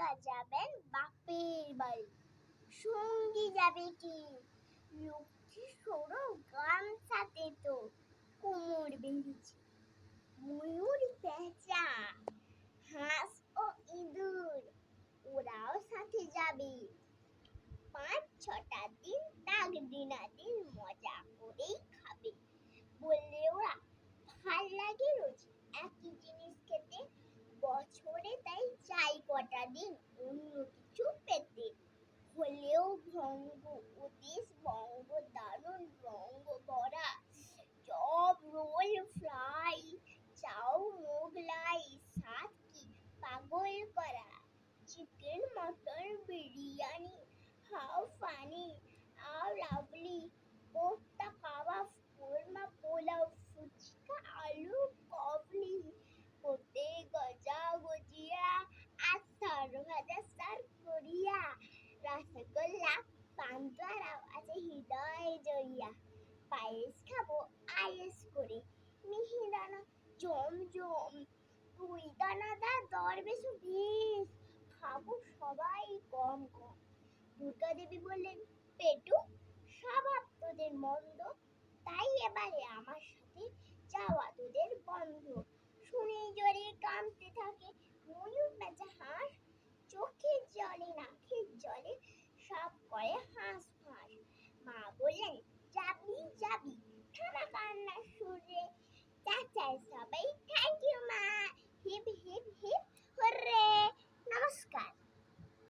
একা যাবেন বাপের বাড়ি, সঙ্গী যাবে কি লক্ষ্মী সরো গামছাতে তো কোমর বেঁধেছে। ময়ূর পেঁচা হাঁস ও ইঁদুর ওরাও সাথে যাবে। ৫-৬টা দিন তাক দিনাদিন মজা করেই খাবে। বললে ওরা ভাল লাগে রোজ একই জিনিস খেতে, বছরে তাই চাই কটা দিন অন্য কিছু পেতে। হলেও ভঙ্গ ওদেশ বঙ্গ দারুণ রঙ্গ ভরা, chop roll fry chow Mughlai স্বাদ কি পাগল করা। Chicken mutton biryani how funny how lovely, kofta kebab korma pulao phuchka আলু কবলি, কোতে গজা গজিয়া আচার ভাজা সার করিয়া, রসগোল্লা পান্তুয়ারাও আছে হৃদয় জড়িয়া। পায়েস খাবো আয়েস করে মিহিদানা জমজম, রুই দানাদার দরবেশ বেশ খাবো সবাই কম কম। দুর্গা দেবী বললেন, পেটু স্বভাব তোদের মন্দ, তাই এবারে আমার সাথে যাওয়া তোদের বন্ধ। শুনেই জোরে কাঁদতে থাকে ময়ূর পেঁচা হাঁস, চোখের জলে নাকের জলে সব করে হাঁস